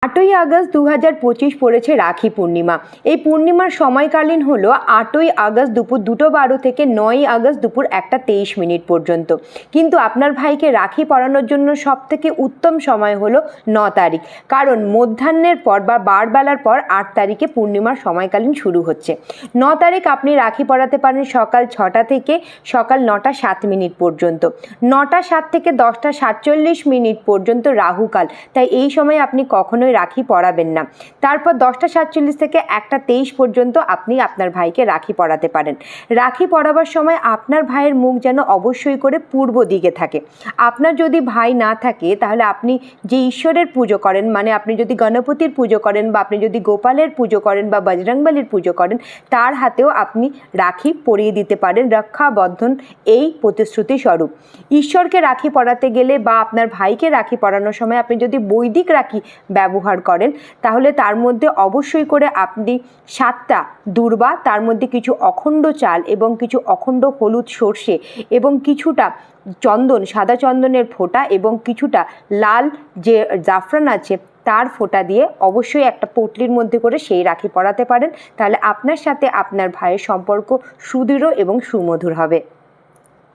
8ই August 2025 পড়েছে রাখি পূর্ণিমা। এই পূর্ণিমার সময়কালীন হলো 8ই আগস্ট দুপুর 2:12 থেকে 9ই আগস্ট দুপুর 1:23 পর্যন্ত। কিন্তু আপনার ভাইকে রাখি পরানোর জন্য সবথেকে উত্তম সময় হলো 9 তারিখ, কারণ মধ্যাহ্নের পর বা বারবেলার পর 8 তারিখে পূর্ণিমার সময়কালীন শুরু হচ্ছে। 9 তারিখ আপনি রাখি পরাতে পারেন সকাল 6টা থেকে সকাল 9টা 7 পর্যন্ত। 9টা 7 থেকে 10টা 47 পর্যন্ত রাহুকাল, তাই এই সময় আপনি কখনোই রাখি পরাবেন না। তারপর 10টা 47 থেকে 1:23 পর্যন্ত আপনি আপনার ভাইকে রাখি পরাতে পারেন। রাখি পরাবার সময় আপনার ভাইয়ের মুখ যেন অবশ্যই করে পূর্ব দিকে থাকে। আপনার যদি ভাই না থাকে তাহলে আপনি যে ঈশ্বরের পুজো করেন, মানে আপনি যদি গণপতির পুজো করেন বা আপনি যদি গোপালের পুজো করেন বা বজরংবলীর পুজো করেন, তার হাতেও আপনি রাখি পরিয়ে দিতে পারেন রক্ষাবন্ধন এই প্রতিশ্রুতি স্বরূপ। ঈশ্বরকে রাখি পরাতে গেলে বা আপনার ভাইকে রাখি পরানোর সময় আপনি যদি বৈদিক রাখি ব্যবহার করেন, তাহলে তার মধ্যে অবশ্যই করে আপনি 7টা দূর্বা, তার মধ্যে কিছু অখণ্ড চাল এবং কিছু অখণ্ড হলুদ সর্ষে এবং কিছুটা চন্দন, সাদা চন্দনের ফোঁটা এবং কিছুটা লাল যে জাফরান আছে তার ফোঁটা দিয়ে অবশ্যই একটা পটলির মধ্যে করে সেই রাখি পরাতে পারেন। তাহলে আপনার সাথে আপনার ভাইয়ের সম্পর্ক সুদৃঢ় এবং সুমধুর হবে।